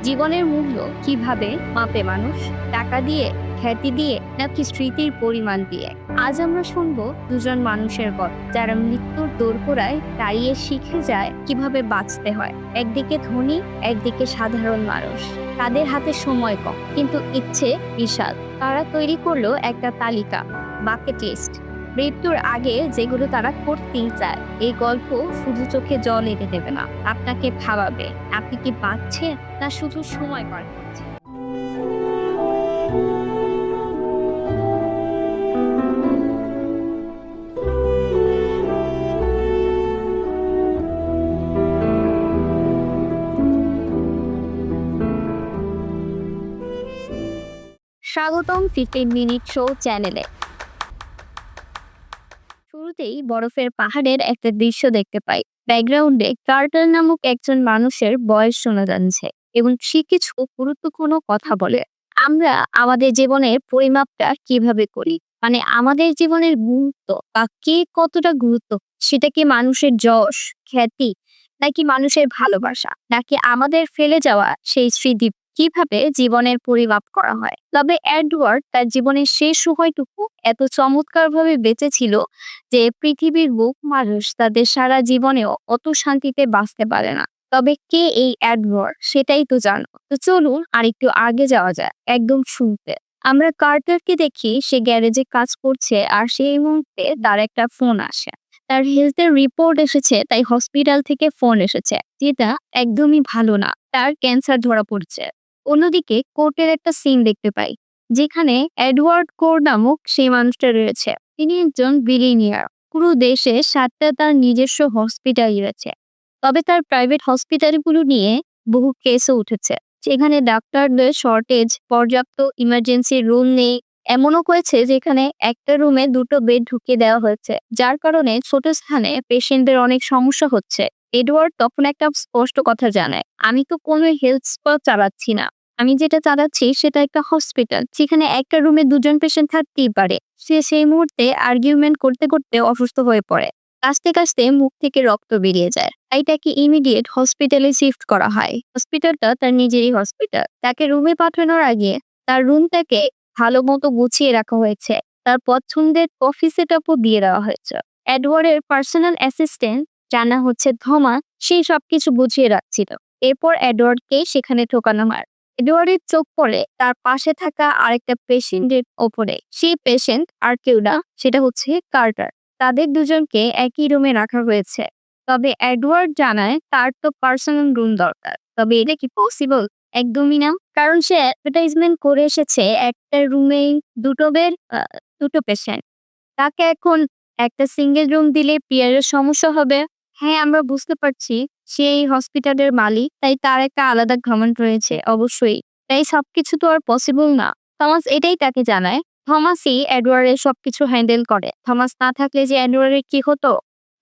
জীবনের মূল্য কিভাবে মাপে মানুষ? টাকা দিয়ে, খ্যাতি দিয়ে, নাকি স্মৃতির পরিমাণ দিয়ে? আজ আমরা শুনবো দুজন মানুষের গল্প যারা মৃত্যুর দোরগোড়ায় দাঁড়িয়ে শিখে যায় কিভাবে বাঁচতে হয়। একদিকে ধনী, একদিকে সাধারণ মানুষ। তাদের হাতে সময় কম, কিন্তু ইচ্ছে বিশাল। তারা তৈরি করলো একটা তালিকা, বাকেট লিস্ট। মৃত্যুর আগে যেগুলো তারা করতেই চায়। এই গল্প শুধু চোখে জল এনে দেবে না, আপনাকে ভাবাবে আপনি কি বাঁচছেন না শুধু সময় পার করছেন। স্বাগতম 15 মিনিট শো চ্যানেলে। শুরুতেই বরফের পাহাড়ের একটা দৃশ্য দেখতে পাই। ব্যাকগ্রাউন্ডে কার্টার নামক একজন মানুষের বয়স শোনা যাচ্ছে এবং সে কিছু গুরুত্বপূর্ণ কথা বলে। আমরা আমাদের জীবনের পরিমাপটা কিভাবে করি, মানে আমাদের জীবনের গুরুত্ব বা কে কতটা গুরুত্ব, সেটা কি মানুষের যশ, খ্যাতি, নাকি মানুষের ভালোবাসা, নাকি আমাদের ফেলে যাওয়া সেই স্মৃতি? কিভাবে জীবনের পরিমাপ করা হয়? তবে এডওয়ার্ড তার জীবনের শেষ সময়টুকু এত চমৎকারভাবে বেঁচেছিল যে পৃথিবীর বুক মানুষ তাদের সারা জীবনেও অত শান্তিতে বাঁচতে পারে না। তবে কে এই এডওয়ার্ড, সেটাই তো জানো। তো চলুন আর একটু আগে যাওয়া যায়, একদম শুনতে। আমরা কার্টারকে দেখি, সে গ্যারেজে কাজ করছে আর সেই মুহূর্তে তার একটা ফোন আসে। তার হেলথের রিপোর্ট এসেছে, তাই হসপিটাল থেকে ফোন এসেছে, যেটা একদমই ভালো না, তার ক্যান্সার ধরা পড়ছে। অন্যদিকে কোর্টের একটা সিন দেখতে পাই, যেখানে এডওয়ার্ড কোর নামক সেই মানুষটা রয়েছে। তিনি একজন বিলিনিয়ার। পুরো দেশে 7টা তার নিজস্ব হসপিটাল রয়েছে। তবে তার প্রাইভেট হসপিটালগুলো নিয়ে বহু কেসও উঠেছে। সেখানে ডাক্তারদের শর্টেজ, পর্যাপ্ত ইমার্জেন্সি রুম নেই। এমনও হয়েছে যেখানে একটা রুমে 2টো বেড ঢুকিয়ে দেওয়া হয়েছে, যার কারণে ছোট স্থানে পেশেন্টদের অনেক সমস্যা হচ্ছে। এডওয়ার্ড তখন একটা স্পষ্ট কথা জানায়, আমি তো কোনো হেলথ স্পা চালাচ্ছি না, আমি যেটা চালাচ্ছি সেটা একটা হসপিটাল, যেখানে একটা রুমে 2জন পেশেন্ট থাকতেই পারে। সে সেই মুহূর্তে আর্গুমেন্ট করতে করতে অসুস্থ হয়ে পড়ে। কাশতে কাশতে মুখ থেকে রক্ত বেরিয়ে যায়। তাই তাকে ইমিডিয়েট হসপিটালে শিফট করা হয়। হসপিটালটা তার নিজেরই হসপিটাল। তাকে রুমে পাঠানোর আগে তার রুমটাকে ভালো মতো গুছিয়ে রাখা হয়েছে। তার পছন্দের কফি সেটআপও দিয়ে দেওয়া হয়েছে। এডওয়ার্ডের পার্সোনাল অ্যাসিস্ট্যান্ট, জানা হচ্ছে থমা, সেই সবকিছু বুঝিয়ে রাখছিল। এরপর এডওয়ার্ডকে সেখানে ঢোকানো হয়। এডওয়ার্ডের চোখ পড়ে তার পাশে থাকা আরেকটা পেশেন্টের ওপরে। সেই পেশেন্ট আর কেউ না, সেটা হচ্ছে কার্টার। তাদের দুজনকে একই রুমে রাখা হয়েছে। তবে এডওয়ার্ড জানায় তার তো পার্সোনাল রুম দরকার। তবে এটা কি পসিবল? একদমই না। কারণ সে অ্যাডভার্টাইজমেন্ট করে এসেছে একটা রুমেই 2টো বেড, 2টো পেশেন্ট। তাকে এখন একটা সিঙ্গেল রুম দিলে পিয়ারের সমস্যা হবে। হ্যাঁ, আমরা বুঝতে পারছি সে এই হসপিটালের মালিক, তাই তার একটা আলাদা ঘমন্ড রয়েছে অবশ্যই। তাই সবকিছু তো আর পসিবল না। থমাস এটাই তাকে জানায়। থমাসই এডওয়ার্ডের সবকিছু হ্যান্ডেল করে। থমাস না থাকলে যে এডওয়ার্ডের কি হতো?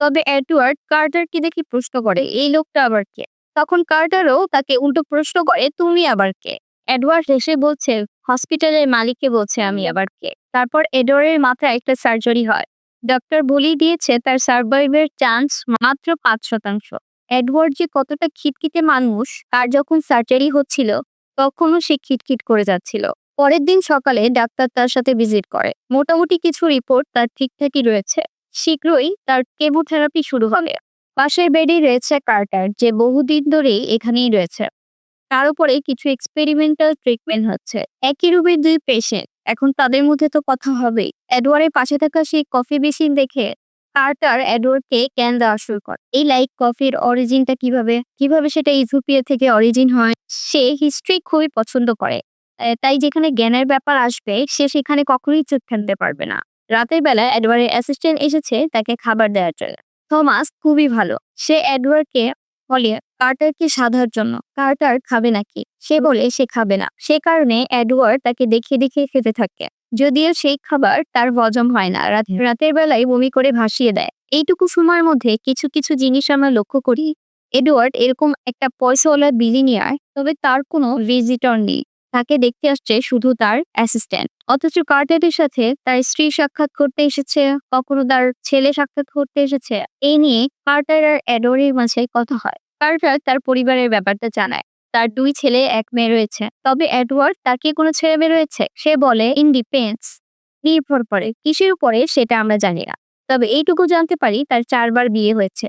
তবে এডওয়ার্ড কার্টারকে দেখে প্রশ্ন করে, এই লোকটা আবার কে? তখন কার্টারও তাকে উল্টো প্রশ্ন করে, তুমি আবার কে? এডওয়ার্ড হেসে বলছে, হসপিটালের মালিককে বলছে আমি আবার কে। তারপর এডওয়ার্ডের মাথায় একটা সার্জারি হয়। ডক্টর বলেই দিয়েছে তার সার্ভাইভের চান্স মাত্র 5%। এডওয়ার্ড যে কতটা খিটখিটে মানুষ, তার যখন সার্জারি হচ্ছিল তখনও সে খিটখিট করে যাচ্ছিল। পরের দিন সকালে ডাক্তার তার সাথে ভিজিট করে। মোটামুটি কিছু রিপোর্ট তার ঠিকঠাকই রয়েছে। শীঘ্রই তার কেমোথেরাপি শুরু হবে। পাশের বেডেই রয়েছে কার্টার, যে বহুদিন ধরেই এখানেই রয়েছে। তার উপরে কিছু এক্সপেরিমেন্টাল ট্রিটমেন্ট হচ্ছে। একই রুমের 2 পেশেন্ট, এখন তাদের মধ্যে তো কথা হবেই। এডওয়ার্ডের পাশে থাকা সেই কফি মেশিন দেখে কার্টার এডওয়ার্ডকে জ্ঞান দেওয়া শুরু করে। এই লাইক কফির অরিজিনটা কিভাবে কিভাবে সেটা ইথিওপিয়া থেকে অরিজিন হয়। সে হিস্ট্রি খুবই পছন্দ করে। তাই যেখানে জ্ঞানের ব্যাপার আসবে সে সেখানে কখনোই চুপ থাকতে পারবে না। রাতের বেলা এডওয়ার্ডের অ্যাসিস্ট্যান্ট এসেছে তাকে খাবার দেওয়ার জন্য। থমাস খুবই ভালো, সে এডওয়ার্ডকে বলে কার্টারকে সাধার জন্য। কার্টার খাবে নাকি? সে বলে সে খাবে না। সে কারণে এডওয়ার্ড তাকে দেখিয়ে দেখিয়ে খেতে থাকে। যদিও সেই খাবার তার হজম হয় না, রাতের বেলায় বমি করে ভাসিয়ে দেয়। এইটুকু সময়ের মধ্যে কিছু কিছু জিনিস আমরা লক্ষ্য করি। এডওয়ার্ড এরকম একটা পয়সাওয়ালা বিলিনিয়ার, তবে তার কোনো ভিজিটর নেই। তাকে দেখতে আসছে শুধু তার অ্যাসিস্ট্যান্ট। অথচ কার্টারের সাথে তার স্ত্রী সাক্ষাৎ করতে এসেছে, কখনো তার ছেলে সাক্ষাৎ করতে এসেছে। এই নিয়ে কার্টার আর এডওয়ার্ডের মাঝে কথা হয়। কার্টার তার পরিবারের ব্যাপারটা জানায়। তার ২ ছেলে ১ মেয়ে রয়েছে। তবে এডওয়ার্ড তার কি কোনো ছেলে মেয়ে রয়েছে? সে বলে ইন্ডিপেন্ডস নির্ভর করে। কিসের উপরে সেটা আমরা জানি না। তবে এইটুকু জানতে পারি তার ৪ বার বিয়ে হয়েছে।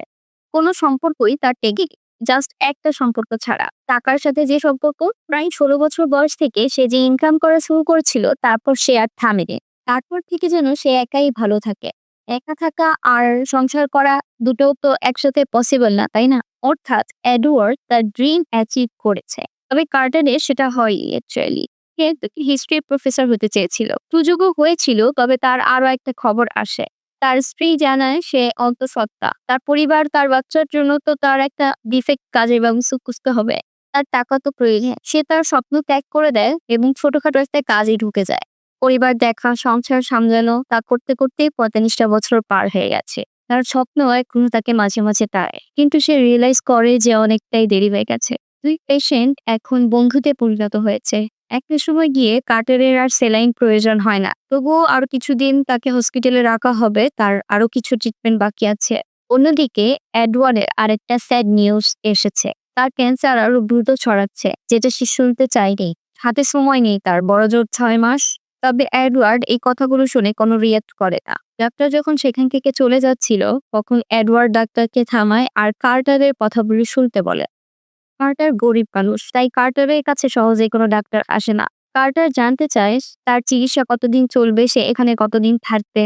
কোনো সম্পর্কই তার টেকেনি। জাস্ট একটা সম্পর্ক ছাড়া। টাকার সাথে যে সম্পর্ক প্রায় ১৬ বছর বয়স থেকে সে যে ইনকাম করা শুরু করেছিল তারপর সে আর থামেনি। তারপর থেকে যেন সে একাই ভালো থাকে। একা থাকা আর সংসার করা দুটোও তো একসাথে পসিবল না, তাই না? অর্থাৎ এডওয়ার্ড তার ড্রিম অ্যাচিভ করেছে। তবে কার্টারের সেটা হয়নি অ্যাকচুয়ালি। সে হিস্ট্রি প্রফেসর হতে চেয়েছিল। সুযোগও হয়েছিল, তবে তার আরো একটা খবর আসে। তার স্ত্রী জানায় সে অন্তঃসত্ত্বা। তার পরিবার, তার বাচ্চার জন্য তো তার একটা ডিফেক্ট কাজের ব্যবস্থা খুঁজতে হবে। তার টাকা তো প্রয়োজন। সে তার স্বপ্ন ত্যাগ করে দেয় এবং ছোটখাটো একটা কাজে ঢুকে যায়। পরিবার দেখা, সংসার সামলানো তা করতে করতেই ৪৫টা বছর পার হয়ে গেছে। তার স্বপ্ন এখনো তাকে মাঝে মাঝে তাড়ায়। কিন্তু সে রিয়েলাইজ করে যে অনেকটাই দেরি হয়ে গেছে। ২ পেশেন্ট এখন বন্ধুতে পরিণত হয়েছে। একটা সময় গিয়ে কার্টারের আর সেলাইন প্রয়োজন হয় না। তবুও আরো কিছুদিন তাকে হসপিটালে রাখা হবে। তার আরো কিছু ট্রিটমেন্ট বাকি আছে। অন্যদিকে এডওয়ার্ডের আরেকটা স্যাড নিউজ এসেছে। তার ক্যান্সার আরো দ্রুত ছড়াচ্ছে, যেটা সে শুনতে চায়নি। হাতে সময় নেই তার, বড়জোর ৬ মাস। তবে এডওয়ার্ড এই কথাগুলো শুনে কোনো রিঅ্যাক্ট করে না। ডাক্তার যখন সেখান থেকে চলে যাচ্ছিল, তখন এডওয়ার্ড ডাক্তারকে থামায় আর কার্টারের কথাগুলো শুনতে বলে। কার্টার গরিব মানুষ, তাই কার্টারের কাছে সহজে কোনো ডাক্তার আসে না। কার্টার জানতে চায় তার চিকিৎসা কতদিন চলবে, সে এখানে কতদিন থাকবে।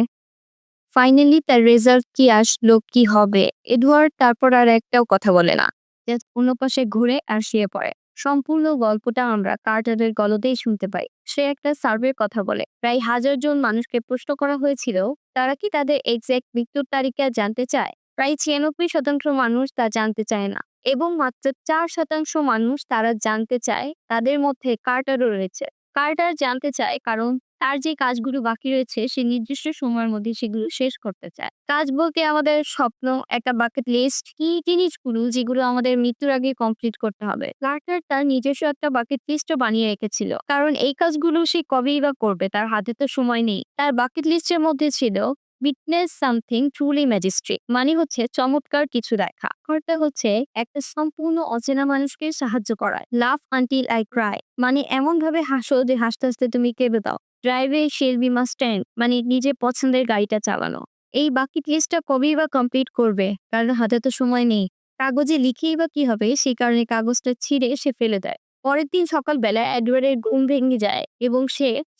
ফাইনালি তার রেজাল্ট কি আসলো, কি হবে। এডওয়ার্ড তারপর আর একটাও কথা বলে না। জাস্ট অন্য পাশে ঘুরে আর শুয়ে পড়ে। সম্পূর্ণ গল্পটা আমরা কার্টারের গলতেই শুনতে পাই। সে একটা সার্ভের কথা বলে। প্রায় ১০০০ জন মানুষকে প্রশ্ন করা হয়েছিল তারা কি তাদের এক্সাক্ট মৃত্যুর তারিখটা জানতে চায়। প্রায় ৯৬% মানুষ তা জানতে চায় না এবং মাত্র ৪% মানুষ তারা জানতে চায় তাদের মধ্যে কার্টারও রয়েছে। কার্টার জানতে চায় কারণ তার যে কাজগুলো বাকি রয়েছে সে নির্দিষ্ট সময়ের মধ্যে সেগুলো শেষ করতে চায়। কাজ বলতে আমাদের স্বপ্ন, একটা বাকেট লিস্ট, কি জিনিসগুলো যেগুলো আমাদের মৃত্যুর আগে কমপ্লিট করতে হবে। কার্টার তার নিজস্ব একটা বাকেট লিস্টও বানিয়ে রেখেছিল, কারণ এই কাজগুলো সে কবেই বা করবে, তার হাতে তো সময় নেই। তার বাকেট লিস্টের মধ্যে ছিল উইটনেস সামথিং ট্রুলি ম্যাজিস্ট্রিক, মানে হচ্ছে চমৎকার কিছু দেখা। অর্থ হচ্ছে একটা সম্পূর্ণ অচেনা মানুষকে সাহায্য করা। লাভ আনটিল আই ক্রাই, মানে এমন ভাবে হাসো যে হাসতে হাসতে তুমি কেঁদে দাও। ড্রাইভে শেলবি মাস্ট্যাং, মানে নিজের পছন্দের গাড়িটা চালানো। এই বাকেট লিস্টটা কবেই বা কমপ্লিট করবে, কারণ হাতে তো সময় নেই। কাগজে লিখেই বা কি হবে, সেই কারণে কাগজটা ছিঁড়ে সে ফেলে দেয়। পরের দিন সকালবেলা এডওয়ার্ডের ঘুম ভেঙে যায় এবং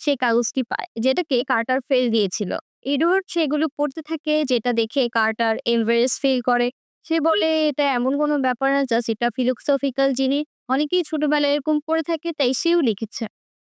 সে কাগজটি পায়, যেটাকে কার্টার ফেল দিয়েছিল। এডওয়ার্ড সেগুলো পড়তে থাকে, যেটা দেখে কার্টার এমবারেস ফিল করে। সে বলে এটা এমন কোনো ব্যাপার না, জাস্ট এটা ফিলোসফিক্যাল জিনিস। অনেকেই ছোটবেলায় এরকম পড়ে থাকে, তাই সেও লিখেছে।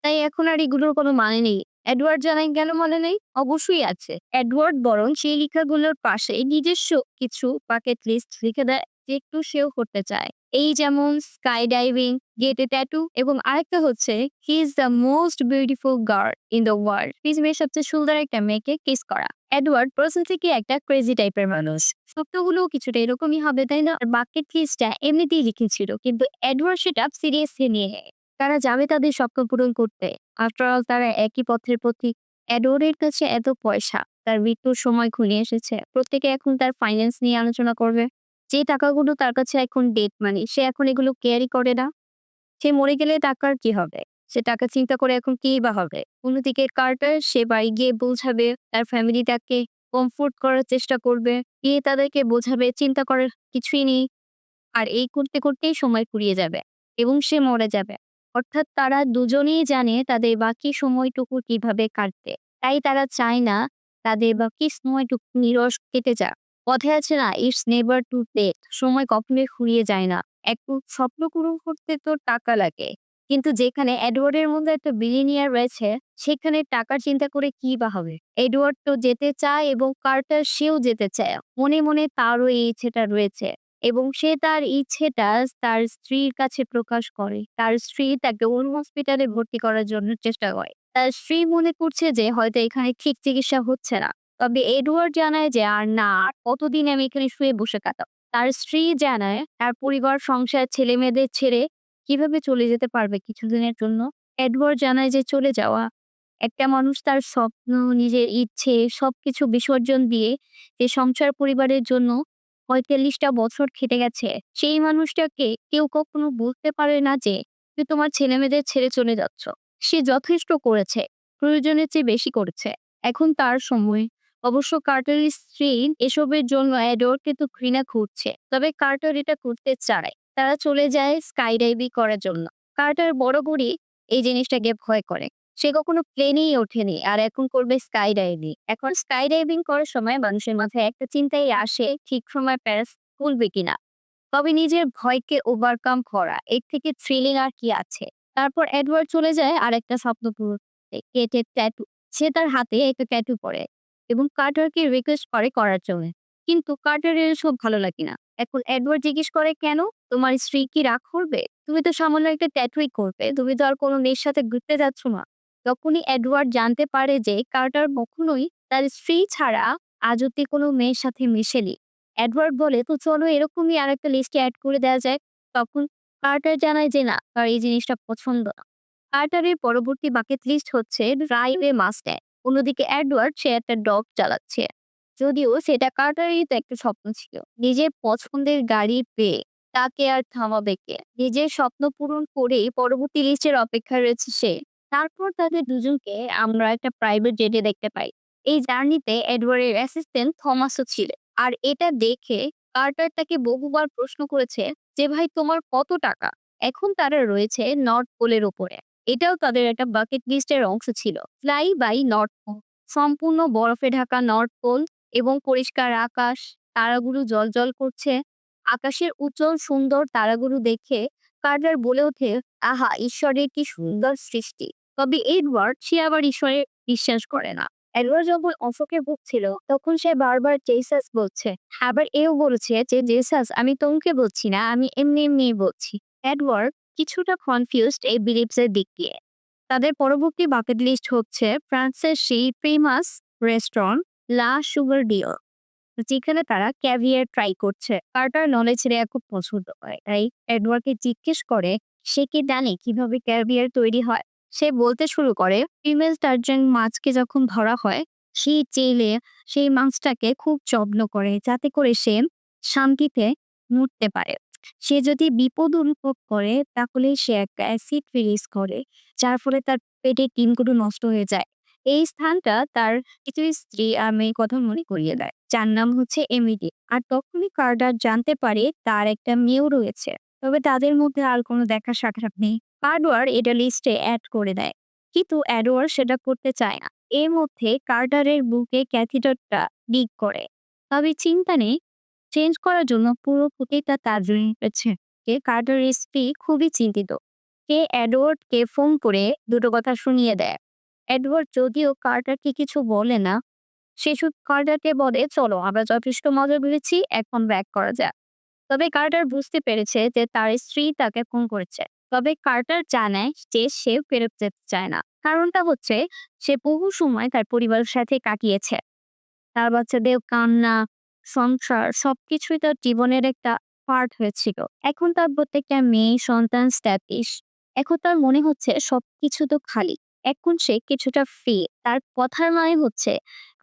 তাই এখন আর এগুলোর কোনো মানে নেই। এডওয়ার্ড জানায় কেন মানে নেই? অবশ্যই আছে। এডওয়ার্ড বরং সেই লেখাগুলোর পাশে নিজস্ব কিছু বাকেট লিস্ট লিখে দেয়, যে একটু সেও করতে চায়। এই যেমন স্কাই ডাইভিং, গেট এ ট্যাটু এবং আরেকটা হচ্ছে he is the most beautiful girl in the world. পৃথিবীর সবচেয়ে সুন্দর একটা মেয়েকে কিস করা। এডওয়ার্ড প্রথম থেকে একটা ক্রেজি টাইপের মানুষ। স্বপ্নগুলো কিছুটা এরকমই হবে, তাই না? বাকেট লিস্টটা এমনিতেই লিখেছিল, কিন্তু এডওয়ার্ড সেটা সিরিয়াসলি নিয়ে নেয়। তারা যাবে তাদের স্বপ্ন পূরণ করতে। আফটার অল তারা একই পথের পথিক। এডওয়ার্ডের কাছে এত পয়সা, তার মৃত্যুর সময় ঘনিয়ে এসেছে। প্রত্যেকে এখন তার ফাইন্যান্স নিয়ে আলোচনা করবে। যে টাকাগুলো তার কাছে এখন ডেট মানি, সে এখন এগুলো কেয়ারই করে না। সে মরে গেলে টাকার কি হবে? সে টাকা চিন্তা করে এখন কিই বা হবে? অন্যদিকে কার্টার সে বাড়ি গিয়ে বোঝাবে, তার ফ্যামিলি তাকে কমফোর্ট করার চেষ্টা করবে। গিয়ে তাদেরকে বোঝাবে চিন্তা করার কিছুই নেই। আর এই করতে করতেই সময় ফুরিয়ে যাবে এবং সে মরে যাবে। অর্থাৎ তারা দুজনেই জানে তাদের বাকি সময়টুকু কিভাবে কাটবে। তাই তারা চায় না তাদের বাকি সময়টুকু নিরস কেটে যাক। কথায় আছে না, ইটস নেভার টু লেট। সময় কখনোই ফুরিয়ে যায় না। একটু স্বপ্ন পূরণ করতে তো টাকা লাগে। কিন্তু যেখানে এডওয়ার্ডের মধ্যে একটা বিলিনিয়ার রয়েছে, সেখানে টাকার চিন্তা করে কি বা হবে? এডওয়ার্ড তো যেতে চায় এবং কার্টার সেও যেতে চায়। মনে মনে তারও এই ইচ্ছেটা রয়েছে। এবং সে তার ইচ্ছেটা তার স্ত্রীর কাছে প্রকাশ করে। তার স্ত্রী তাকে অন্য হসপিটালে ভর্তি করার জন্য চেষ্টা করে। তার স্ত্রী মনে করছে যে হয়তো এখানে ঠিক চিকিৎসা হচ্ছে না। তবে এডওয়ার্ড জানায় যে আর না, আর কতদিন আমি এখানে শুয়ে বসে কাটাবো। তার স্ত্রী জানায় তার পরিবার, সংসার, ছেলেমেয়েদের ছেড়ে কিভাবে চলে যেতে পারবে কিছুদিনের জন্য। এডওয়ার্ড জানায় যে চলে যাওয়া একটা মানুষ তার স্বপ্ন, নিজের ইচ্ছে সবকিছু বিসর্জন দিয়ে যে সংসার পরিবারের জন্য 45টা বছর খেটে গেছে, সেই মানুষটাকে কেউ কখনো বলতে পারে না যে তুমি তোমার ছেলেমেয়েদের ছেড়ে চলে যাচ্ছ। সে যথেষ্ট করেছে, প্রয়োজনের চেয়ে বেশি করেছে। এখন তার সময়। অবশ্য কার্টারের স্ত্রী এসবের জন্য এডওয়ার্ডকে তো ঘৃণা করছে, তবে কার্টার এটা করতে চায়। তারা চলে যায় স্কাই ডাইভিং করার জন্য। কার্টার বরাবরই এই জিনিসটাকে ভয় করে। সে কখনো প্লেনেই ওঠেনি, আর এখন করবে স্কাই ডাইভিং। এখন স্কাই ডাইভিং করার সময় মানুষের মাথায় একটা চিন্তাই আসে, ঠিক সময় প্যারাস খুলবে কিনা। তবে নিজের ভয়কে ওভারকাম করা, এর থেকে থ্রিলিং আর কি আছে। তারপর এডওয়ার্ড চলে যায় আরেকটা স্বপ্ন পূরণে, কেটে ট্যাটু। সে তার হাতে একটা ট্যাটু পরে এবং কার্টারকে রিকোয়েস্ট করে করার জন্য। কিন্তু কার্টারের এসব ভালো লাগে না। এখন এডওয়ার্ড জিজ্ঞেস করে, কেন? তোমার স্ত্রী কি রাগ করবে? তুমি তো সামান্য একটা ট্যাটুই করবে, তুমি তো আর কোনো মেয়ের সাথে ঘুরতে যাচ্ছ না। তখনই এডওয়ার্ড জানতে পারে যে কার্টার কখনোই তার স্ত্রী ছাড়া আজ অব্দি কোনো মেয়ের সাথে মিশেনি। এডওয়ার্ড বলে, তো চলো এরকমই আরেকটা লিস্টে এড করে দেওয়া যায়। তখন কার্টার জানায় যে না, তার এই জিনিসটা পছন্দ না। কার্টারের পরবর্তী বাকেট লিস্ট হচ্ছে ড্রাইভ এ মাস্ট্যাং। অন্যদিকে এডওয়ার্ড সে একটা ডগ চালাচ্ছে। যদিও সেটা কার্টারেরই তো একটা স্বপ্ন ছিল, নিজের পছন্দের গাড়ি পেয়ে তাকে আর থামাবে কে। নিজের স্বপ্ন পূরণ করেই পরবর্তী লিস্টের অপেক্ষায় রয়েছে সে। তারপর তাদের দুজনকে আমরা একটা প্রাইভেট জেটে দেখতে পাই। এই জার্নিতে এডওয়ার্ডের অ্যাসিস্ট্যান্ট থমাসও ছিল। আর এটা দেখে কার্টার তাকে বহুবার প্রশ্ন করেছে যে ভাই তোমার কত টাকা। এখন তারা রয়েছে নর্থ পোলের ওপরে। এটাও তাদের একটা বাকেট লিস্টের অংশ ছিল। Fly by North Pole. সম্পূর্ণ বরফে ঢাকা নর্থ পোল এবং পরিষ্কার আকাশ, তারাগুলো জ্বলজ্বল করছে। আকাশের উজ্জ্বল সুন্দর তারাগুলো দেখে কার্টার বলে ওঠে, আহা, ঈশ্বরের কি সুন্দর সৃষ্টি। তবে এডওয়ার্ড সে আবার ঈশ্বরে বিশ্বাস করে না। এডওয়ার্ড যখন অশোকে ভুগছিল তখন সে বারবার জেসাস বলছে। আবার এও বলেছে যে জেসাস, আমি তোমাকে বলছি না, আমি এমনি এমনি বলছি। এডওয়ার্ড কিছুটা কনফিউজড এই বিলিভস এর দিক দিয়ে। তাদের পরবর্তী বাকেট লিস্ট হচ্ছে ফ্রান্সের সেই ফেমাস রেস্টুরেন্ট লা সুগার ডিও, যেখানে তারা ক্যাভিয়ার ট্রাই করছে। কার্টার নলেজ রেয়া খুব পছন্দ করে, তাই এডওয়ার্ডকে জিজ্ঞেস করে সে কি জানে কিভাবে ক্যাভিয়ার তৈরি হয়। সে বলতে শুরু করে ফিমেল স্টার্জন মাছকে যখন ধরা হয়, সেই জেলে সেই মাছটাকে খুব যত্ন করে যাতে করে সে শান্তিতে মরতে পারে। সে যদি বিপদ অনুভব করে তাহলে সে একটা অ্যাসিড রিলিজ করে, যার ফলে তার পেটের ডিমগুলো নষ্ট হয়ে যায়। এই স্থানটা তার কিছু স্ত্রী আর মেয়ের কথা মনে করিয়ে দেয়, যার নাম হচ্ছে এমিলি। আর তখনই কার্টার জানতে পারে তার একটা মেয়েও রয়েছে, তবে তাদের মধ্যে আর কোনো দেখা সাক্ষাৎ নেই। কার্ডওয়ার এটা লিস্টে অ্যাড করে দেয়, কিন্তু এডওয়ার্ড সেটা করতে চায় না। এর মধ্যে কার্টারের বুকে ক্যাথিটারটা লিক করে। তবে চিন্তা নেই, চেঞ্জ করার জন্য পুরো প্রতিটা তার রয়েছে। কার্টারের স্ত্রী খুবই চিন্তিত। সে এডওয়ার্ডকে ফোন করে দুটো কথা শুনিয়ে দেয়। এডওয়ার্ড যদিও কার্টারকে কিছু বলে না, সে শুধু কার্টারকে বলে, চলো আমরা যথেষ্ট মজা পেয়েছি, এখন ব্যাক করা যাক। তবে কার্টার বুঝতে পেরেছে যে তার স্ত্রী তাকে ফোন করেছে। তবে কার্টার জানায় যে সে ফেরত যেতে চায় না। কারণটা হচ্ছে সে বহু সময় তার পরিবারের সাথে কাটিয়েছে। তার বাচ্চাদের কান্না, সংসার সবকিছুই তার জীবনের একটা পার্ট হয়েছিল। এখন তার প্রত্যেকটা মেয়ে সন্তান স্ট্যাবলিশ। এখন তার মনে হচ্ছে সবকিছু তো খালি। এখন সে কিছুটা ফ্রি। তার কথার মানে হচ্ছে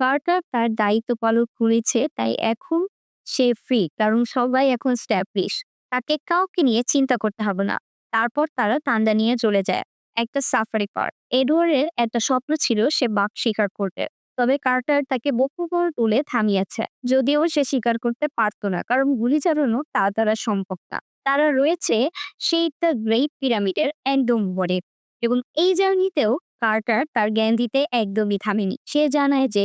কার্টার তার দায়িত্ব পালন করেছে, তাই এখন সে ফ্রি, কারণ সবাই এখন স্ট্যাবলিশ। তাকে কাউকে নিয়ে চিন্তা করতে হবে না। তারপর তারা তানজানিয়া চলে যায় একটা সাফারি পার্ক। এডওয়ার্ডের একটা স্বপ্ন ছিল সে বাঘ শিকার করবে, তবে কার্টার তাকে বকুবল তুলে থামিয়েছে। যদিও সে স্বীকার করতে পারতো না, কারণ গুলি চালানো তা দ্বারা সম্ভব না। তারা রয়েছে সেই দ্য গ্রেট পিরামিডের একদম উপরে। এবং এই জার্নিতেও কার্টার তার জ্ঞান দিতে একদমই থামেনি। সে জানায় যে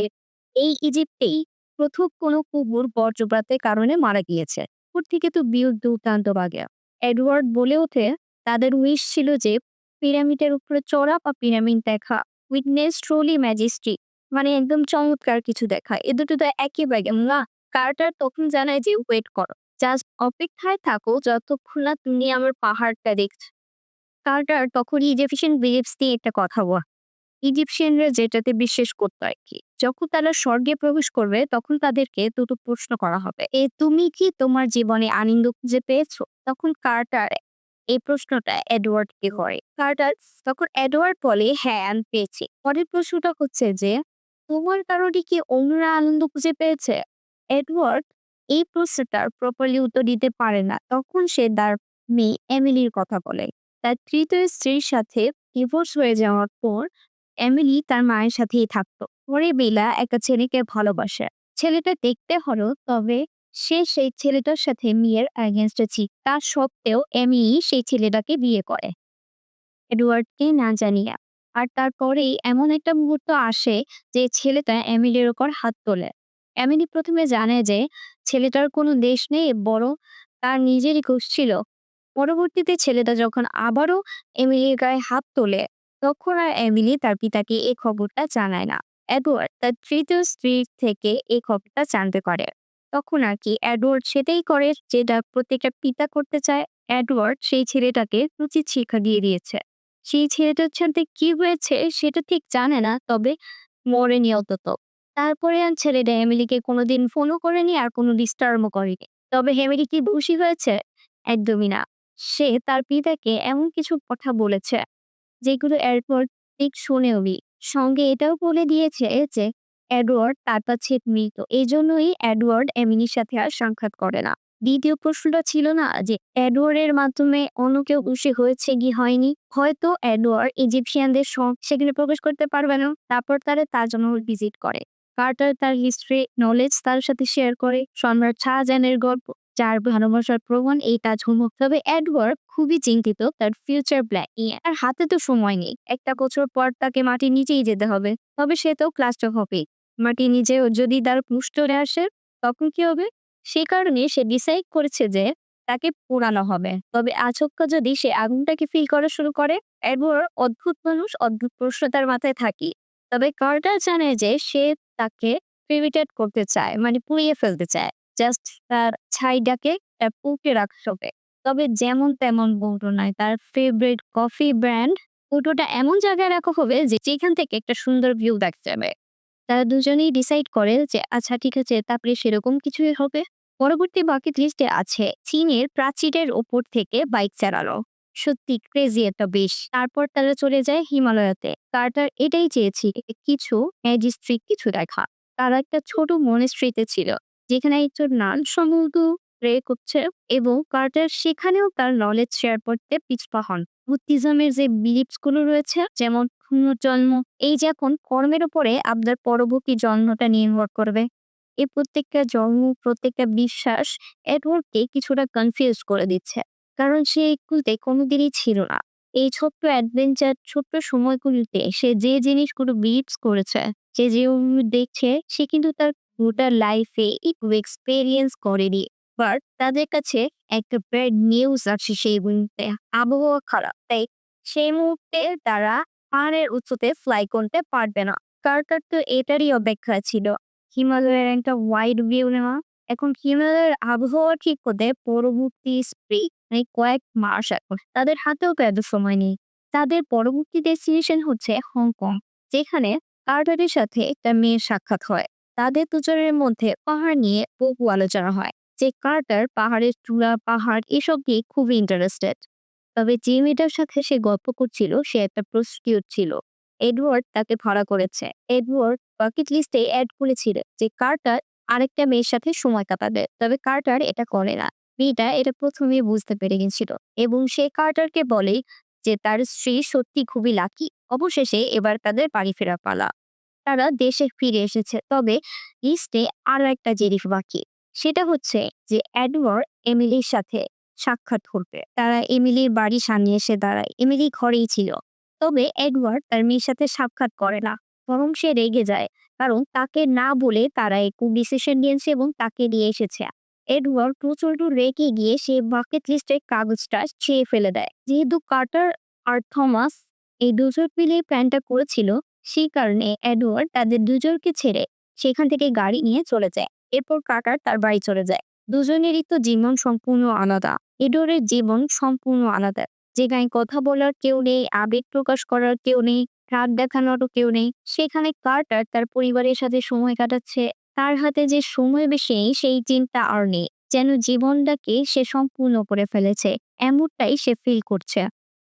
এই ইজিপ্টেই প্রথম কোনো কুকুর বজ্রপাতের কারণে মারা গিয়েছে। কুকুর থেকে তো দুর্দান্ত বাগে। এডওয়ার্ড বলে ওঠে তাদের উইশ ছিল যে পিরামিডের উপরে চড়া বা পিরামিড দেখা, উইটনেস ট্রুলি ম্যাজেস্টিক, মানে একদম চমৎকার কিছু দেখা। এ দুটো তো একই ব্যাগে না। কার্টার তখন জানায় যে ওয়েট করো, জাস্ট অপেক্ষায় থাকো যতক্ষণ না তুমি আমার পাহাড়টা দেখছো। কার্টার তখন ইজিপশিয়ান বিলিভস দিয়ে একটা কথা বলে। ইজিপশিয়ানরা যেটাতে বিশ্বাস করতো আর কি, যখন তারা স্বর্গে প্রবেশ করবে তখন তাদেরকে দুটো প্রশ্ন করা হবে, তুমি কি তোমার জীবনে আনন্দ খুঁজে পেয়েছো? তখন কার্টার এই প্রশ্নটা এডওয়ার্ডকে করে। কার্টার তখন এডওয়ার্ড বলে, হ্যাঁ আমি পেয়েছি। পরের প্রশ্নটা হচ্ছে যে তোমার কারণে কি অন্যরা আনন্দ খুঁজে পেয়েছে? এডওয়ার্ড এই প্রশ্নটার প্রপারলি উত্তর দিতে পারে না, তখন সে তার মেয়ে এমিলির কথা বলে। তার তৃতীয় স্ত্রীর সাথে ডিভোর্স হয়ে যাওয়ার পর এমিলি তার মায়ের সাথেই থাকতো। পরে বেলা একটা ছেলেকে ভালোবাসে। ছেলেটা দেখতে হলো, তবে সে সেই ছেলেটার সাথে মেয়ের এগেনস্টে ছিল। তা সত্ত্বেও এমিলি সেই ছেলেটাকে বিয়ে করে এডওয়ার্ডকে না জানিয়ে। আর তারপরেই এমন একটা মুহূর্ত আসে যে ছেলেটা এমিলির উপর হাত তোলে। এমিলি প্রথমে জানে যে ছেলেটার কোনো দেশ নেই, বরং তার নিজেরই দোষ ছিল। পরবর্তীতে ছেলেটা যখন আবারও এমিলির গায়ে হাত তোলে, তখন আর এমিলি তার পিতাকে এই খবরটা জানায় না। এডওয়ার্ড তার তৃতীয় স্ত্রী থেকে এই খবরটা জানতে পারে। তখন আর কি এডওয়ার্ড সেটাই করে যেটা প্রত্যেকটা পিতা করতে চায়। এডওয়ার্ড সেই ছেলেটাকে উচিত শিক্ষা দিয়ে দিয়েছে। সেই ছেলেটার সাথে কি হয়েছে সেটা ঠিক জানে না, তবে মরেনি অন্তত। তারপরে আর ছেলেটা এমিলিকে কোনোদিন ফোনও করেনি আর কোনো ডিস্টার্বও করেনি। তবে এমিলি কি খুশি হয়েছে? একদমই না। সে তার পিতাকে এমন কিছু কথা বলেছে যেগুলো এডওয়ার্ড ঠিক শোনেওনি। সঙ্গে এটাও বলে দিয়েছে যে এডওয়ার্ড তার কাছে মৃত। এজন্যই এডওয়ার্ড এমিলির সাথে আর সাক্ষাৎ করে না। দ্বিতীয় প্রশ্নটা ছিল না যে এডওয়ার্ডের মাধ্যমে অন্য কেউ খুশি হয়েছে কি হয়নি। হয়তো এডওয়ার্ড ইজিপশিয়ানদের সেখানে প্রবেশ করতে পারবে না। তারপর তারা তাজমহল ভিজিট করে। কার্টার তার হিস্ট্রি নলেজ তার সাথে শেয়ার করে। সম্রাট শাহজাহানের গল্প, যার ভালোবাসার প্রমাণ এই তাজমহল। তবে এডওয়ার্ড খুবই চিন্তিত তার ফিউচার প্ল্যান নিয়ে। আর হাতে তো সময় নেই, একটা বছর পর তাকে মাটির নিচেই যেতে হবে। তবে সে তো ক্লাস্ট্রোফোবিক। মাটির নিচেও যদি তার পুষ্টরে আসে তখন কি হবে? সে কারণে সে ডিসাইড করেছে যে তাকে পোড়ানো হবে। তবে আচমকা যদি সে আগুনটাকে ফিল করা শুরু করে। এডওয়ার্ড অদ্ভুত মানুষ, অদ্ভুত প্রশ্ন তার মাথায় থাকি। তবে কার্টার জানে যে সে তাকে ক্রিমিটেড করতে চায়, মানে পুড়িয়ে ফেলতে চায়। জাস্ট তার ছাইটাকে পুঁতে রাখতে হবে। তবে যেমন তেমন বলতো নয়, তার ফেভারিট কফি ব্র্যান্ড কৌটোটা এমন জায়গায় রাখা হবে যে যেখান থেকে একটা সুন্দর ভিউ দেখা যাবে। তারা দুজনেই ডিসাইড করে যে আচ্ছা ঠিক আছে, তারপরে সেরকম কিছুই হবে। পরবর্তী বাকেট লিস্টে আছে চীনের প্রাচীরের ওপর থেকে বাইক চালানো। সত্যি ক্রেজি একটা বেশ। তারপর তারা চলে যায় হিমালয়াতে। কার্টার এটাই চেয়েছিল, কিছু ম্যাজিস্ট্রিক কিছু দেখা। তারা একটা ছোট মনেস্ট্রিতে ছিল, যেখানে একজন নান সম্ভবত প্রে করছে, এবং কার্টার সেখানেও তার নলেজ শেয়ার করতে পিছপা হন। বুদ্ধিজমের যে বিলিফস গুলো রয়েছে, যেমন পুনর্জন্ম, এই যে এখন কর্মের উপরে আপনার পরবর্তী জন্মটা নির্ভর করবে। এই প্রত্যেকটা জন্ম, প্রত্যেকটা বিশ্বাস এডওয়ার্ডকে কিছুটা কনফিউজ করে দিচ্ছে, কারণ সে এগুলোতে কোনোদিনই ছিল না। এই ছোট্ট অ্যাডভেঞ্চার, ছোট্ট সময়গুলিতে সে যে জিনিসগুলো বিলিভস করেছে, সে যেগুলো দেখছে, সে কিন্তু তার গোটা লাইফে একটু এক্সপেরিয়েন্স করেনি। বাট তাদের কাছে একটা ব্যাড নিউজ আছে সেই মুহূর্তে। আবহাওয়া খারাপ, তাই সেই মুহূর্তে তারা পাহাড়ের উঁচুতে ফ্লাই করতে পারবে না। কার্টার তো এটারই অপেক্ষা ছিল, হিমালয়ের একটা ওয়াইড ভিউ নেওয়া। এখন হিমালয়ের আবহাওয়া ঠিক হতে পরবর্তী স্প্রিং, মানে কয়েক মাস এখন তাদের হাতেও তো এত সময় নেই। তাদের পরবর্তী ডেস্টিনেশন হচ্ছে হংকং, যেখানে কার্টারের সাথে একটা মেয়ের সাক্ষাৎ হয়। তাদের দুজনের মধ্যে পাহাড় নিয়ে বহু আলোচনা হয়, যে কার্টার পাহাড়ের চূড়া, পাহাড় এসব নিয়ে খুবই ইন্টারেস্টেড। তবে যে মেয়েটার সাথে সে গল্প করছিল সে একটা প্রস্টিটিউট ছিল। এডওয়ার্ড তাকে ধরা করেছে। এডওয়ার্ড বাকেট লিস্টে অ্যাড করেছিল যে কার্টার আরেকটা মেয়ের সাথে সময় কাটাবে, তবে কার্টার এটা করে না। মেয়েটা এটা প্রথমেই বুঝতে পেরে গেছিল, এবং সে কার্টারকে বলে যে তার স্ত্রী সত্যি খুবই লাকি। অবশেষে এবার তাদের বাড়ি ফেরা পালা। তারা দেশে ফিরে এসেছে, তবে লিস্টে আরো একটা জিনিস বাকি। সেটা হচ্ছে যে এডওয়ার্ড এমিলির সাথে সাক্ষাৎ করবে। তারা এমিলির বাড়ির সামনে এসে দাঁড়ায়। এমিলি ঘরেই ছিল, তবে এডওয়ার্ড তার মেয়ের সাথে সাক্ষাৎ করে না, বরং সে রেগে যায়, কারণ তাকে না বলে তারা একটু ডিসিশন নিয়েছে এবং তাকে নিয়ে এসেছে। এডওয়ার্ড প্রচন্ড রেগে গিয়ে সে বাকেট লিস্টের কাগজটা ছেয়ে ফেলে দেয়। যেহেতু কার্টার আর থমাস এই দুজন মিলে প্ল্যানটা করেছিল, সেই কারণে এডওয়ার্ড তাদের দুজনকে ছেড়ে সেখান থেকে গাড়ি নিয়ে চলে যায়। এরপর কার্টার তার বাড়ি চলে যায়। দুজনেরই তো জীবন সম্পূর্ণ আলাদা। এডওয়ার্ডের জীবন সম্পূর্ণ আলাদা, যেখানে কথা বলার কেউ নেই, আবেগ প্রকাশ করার কেউ নেই, রাগ দেখানোরও কেউ নেই। সেখানে কার্টার তার পরিবারের সাথে সময় কাটাচ্ছে। তার হাতে যে সময় বেশি সেই চিন্তা আর নেই, যেন জীবনটাকে সে সম্পূর্ণ করে ফেলেছে, এমনটাই সে ফিল করছে।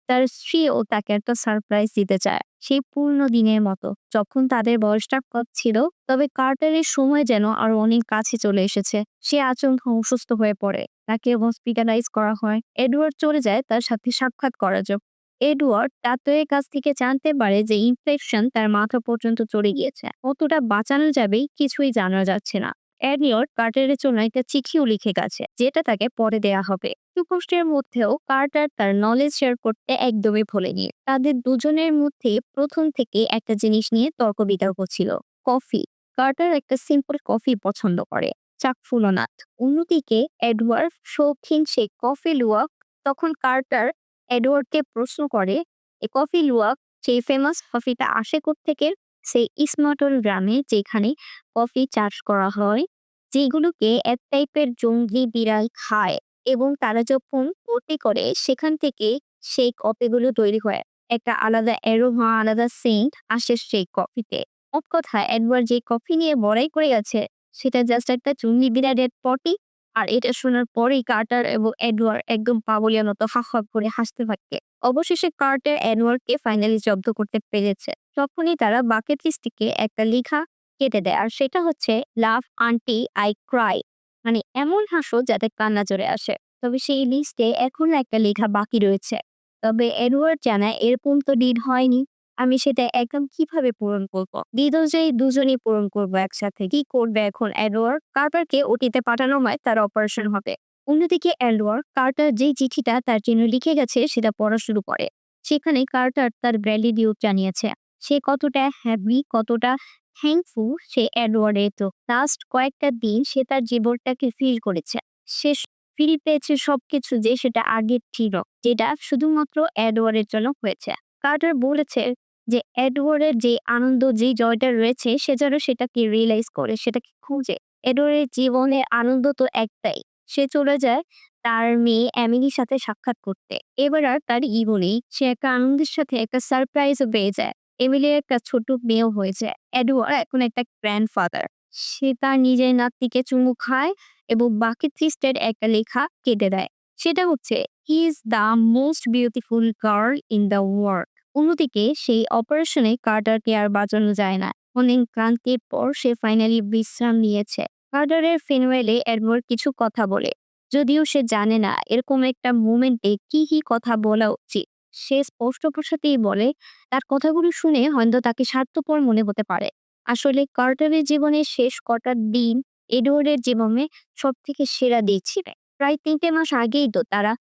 তার স্ত্রীও তাকে একটা সারপ্রাইজ দিতে চায়। সেই পুরনো দিনের মতো যখন তাদের বয়সটা কম ছিল। তবে কার্টারের সময় যেন আরো অনেক কাছে চলে এসেছে। সে আচমকা অসুস্থ হয়ে পড়ে, তাকে হসপিটালাইজ করা হয়। এডওয়ার্ড চলে যায় তার সাথে সাক্ষাৎ করার জন্য। এডওয়ার্ড ডাক্তারের কাছ থেকে জানতে পারে যে ইনফেকশন তার মাথা পর্যন্ত চলে গিয়েছে, কতটা বাঁচানো যাবে কিছুই জানা যাচ্ছে না। এডওয়ার্ড কার্টারের জন্য একটা চিঠিও লিখে গেছে, যেটা তাকে পরে দেয়া হবে। একটু কষ্টের মধ্যেও কার্টার তার নলেজ শেয়ার করতে একদমই ভোলেনি। তাদের দুজনের মধ্যে প্রথম থেকে একটা জিনিস নিয়ে তর্ক বিতর্ক ছিল, কফি। কার্টার একটা সিম্পল কফি পছন্দ করে, চাকফুলনাথ। অন্যদিকে এডওয়ার্ড শৌখিন সে কফি লুয়াক। তখন কার্টার এডওয়ার্ডকে প্রশ্ন করে, এ কফি লুয়াক সেই ফেমাস কফিটা আসে থেকে? সেই ইসমাটল গ্রামে, যেখানে কফি চাষ করা হয়, যেগুলোকে এক টাইপের জঙ্গলি বিড়াল খায়, এবং তারা যখন পটি করে সেখান থেকে সেই কফিগুলো তৈরি হয়। একটা আলাদা অ্যারোমা, আলাদা সেন্ট আসে সেই কফিতে। মোট কথা, এডওয়ার্ড যে কফি নিয়ে বড়াই করে গেছে সেটা জাস্ট একটা জঙ্গলি বিড়ালের পটি। আর এটা শোনার পরেই কার্টার এবং এডওয়ার্ড একদম পাগলের মতো হা হা করে হাসতে থাকে। অবশেষে কার্টার এডওয়ার্ডকে ফাইনালি জব্দ করতে পেরেছে। তখনই তারা বাকেট লিস্ট থেকে একটা লেখা কেটে দেয়, আর সেটা হচ্ছে লাভ আন্টি আই ক্রাই, মানে এমন হাসো যাতে কান্না চলে আসে। তবে সেই লিস্টে এখনো একটা লেখা বাকি রয়েছে। তবে এডওয়ার্ড জানায় এরকম তো ডিড হয়নি, আমি সেটা একদম কিভাবে পূরণ করবো? ডিড অনুযায়ী দুজনেই পূরণ করবো একসাথে। কি করবে এখন এডওয়ার্ড? কার্টারকে ওটিতে পাঠানো হয়, তার অপারেশন হবে। অন্যদিকে এডওয়ার্ড কার্টার যেই চিঠিটা তার জন্য লিখে গেছে সেটা পড়া শুরু করে। সেখানে কার্টার তার গ্র্যাটিটিউড জানিয়েছে, সে কতটা হ্যাপি, কতটা থ্যাঙ্কফুল সে এডওয়ার্ডের। তো লাস্ট কয়েকটা দিন সে তার জীবনটাকে ফিল করেছে। সে ফিরে পেয়েছে সবকিছু যে সেটা আগে ছিল, যেটা শুধুমাত্র এডওয়ার্ডের জন্য হয়েছে। কার্টার বলেছে যে এডওয়ার্ডের যে আনন্দ, যে জয়টা রয়েছে, সে যেন সেটাকে রিয়েলাইজ করে, সেটাকে খুঁজে। এডওয়ার্ডের জীবনে আনন্দ তো একটাই, সে চলে যায় তার মেয়ে এমিলির সাথে সাক্ষাৎ করতে। এবার আর তার ইগো নেই, সে একটা আনন্দের সাথে একটা সারপ্রাইজও পেয়ে যায়। এমিলির একটা ছোট মেয়েও হয়েছে। এডওয়ার্ড এখন একটা গ্র্যান্ডফাদার। সে তার নিজের নাতনিকে চুমু খায় এবং বাকেট লিস্টের একটা লেখা কেটে দেয়। সেটা হচ্ছে, he is the most beautiful girl in the world. অন্যদিকে সেই অপারেশনে কার্টারকে আর বাঁচানো যায় না। অনেক ক্লান্তির পর সে ফাইনালি বিশ্রাম নিয়েছে। কার্টারের ফিনওয়েলে এডওয়ার্ড কিছু কথা বলে, যদিও সে জানে না এরকম একটা মোমেন্টে কি কি কথা বলা উচিত। সে স্পষ্ট ভাষাতেই বলে, তার কথাগুলো শুনে হয়তো তাকে স্বার্থপর মনে হতে পারে। আসলে কার্টারের জীবনের শেষ কটা দিন এডওয়ার্ডের জীবনে সব থেকে সেরা দিন ছিল। প্রায় 3টে মাস আগেই তো তারা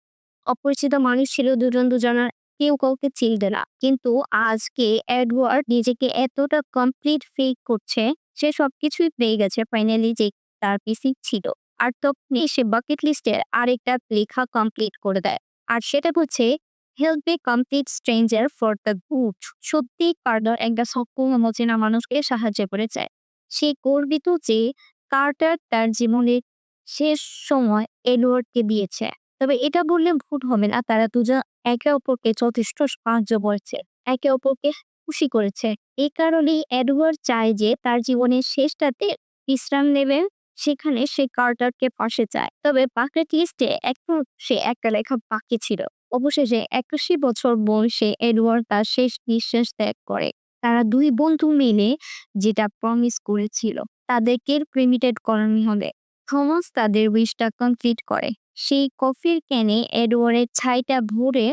অপরিচিত মানুষ ছিল, দুজন দুজনের কেউ কাউকে চিনতে না। কিন্তু আজকে এডওয়ার্ড নিজেকে এতটা কমপ্লিট ফিল করছে, সে সবকিছুই পেয়ে গেছে ফাইনালি, যে তার পিসি ছিল। আর তখনই সে বাকেট লিস্টের আরেকটা লেখা কমপ্লিট করে দেয়। আর সেটা হচ্ছে, help A complete stranger for the good. সত্যি কার্টার একটা সক্ষম অচেনা মানুষকে সাহায্য করেছে। সে গর্বিত যে কার্টার তার জীবনের শেষ সময় এডওয়ার্ডকে দিয়েছে। তবে এটা বললে ভুল হবে না, তারা দুজন একে অপরকে যথেষ্ট সাহায্য করেছে, একে অপরকে খুশি করেছে। এই কারণেই এডওয়ার্ড চায় যে তার জীবনের শেষটাতে বিশ্রাম নেবে, সেখানে সে কার্টারকে পাশে চায়। তবে বাকেট লিস্টে এখন সে একটা লেখা বাকি ছিল। অবশেষে 81 বছর বয়সে এডওয়ার্ড তার শেষ নিঃশ্বাস ত্যাগ করে। তারা দুই বন্ধু মিলে যেটা প্রমিস করেছিল, তাদেরকে ক্রিমিটেড করানো হবে। থমাস তাদের উইশটা কমপ্লিট করে। সেই কফির ক্যানে এডওয়ার্ডের ছাইটা ভরে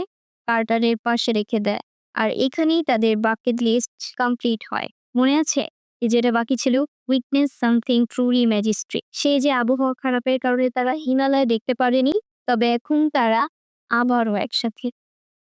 কার্টারের পাশে রেখে দেয়। আর এখানেই তাদের বাকেট লিস্ট কমপ্লিট হয়। মনে আছে যেটা বাকি ছিল, উইটনেস সামথিং ট্রুলি ম্যাজিস্ট্রি। সেই যে আবহাওয়া খারাপের কারণে তারা হিমালয় দেখতে পারেনি, তবে এখন তারা আবারও একসাথে,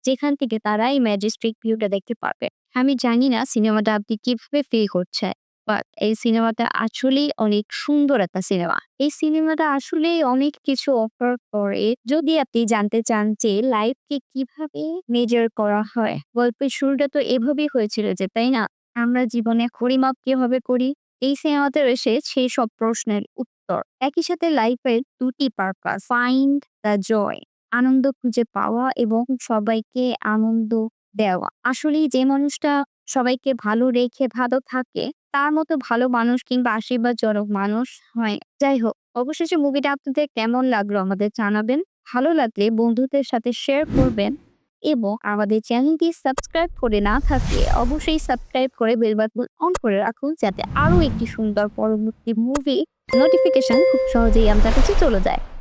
যেখান থেকে তারা এই ম্যাজেস্টিক ভিউটা দেখতে পারবে। আমি জানি না সিনেমাটা আপনি কিভাবে ফিল করছেন, বাট এই সিনেমাটা আসলেই অনেক সুন্দর একটা সিনেমা। এই সিনেমাটা আসলেই অনেক কিছু অফার করে। যদি আপনি জানতে চান যে লাইফকে কিভাবে মেজার করা হয়, গল্পের শুরুটা তো এভাবেই হয়েছিল যে, তাই না? আমরা জীবনে পরিমাপ কিভাবে করি? এই সিনেমাতে রয়েছে সেই সব প্রশ্নের উত্তর। একই সাথে লাইফের দুটি পারপাস, ফাইন্ড দ্য জয়, আনন্দ খুঁজে পাওয়া এবং সবাইকে আনন্দ দেওয়া। আসলেই যে মানুষটা সবাইকে ভালো রেখে ভালো থাকে, তার মতো ভালো মানুষ কিংবা আশীর্বাদজনক মানুষ হয়। যাই হোক, অবশেষে মুভিটা আপনাদের কেমন লাগলো আমাদের জানাবেন। ভালো লাগলে বন্ধুদের সাথে শেয়ার করবেন। এবং আমাদের চ্যানেলটি সাবস্ক্রাইব করে না থাকলে অবশ্যই সাবস্ক্রাইব করে বেল বাটন অন করে রাখুন, যাতে আরো একটি সুন্দর পরবর্তী মুভি নোটিফিকেশন খুব সহজেই আপনার কাছে চলে যায়।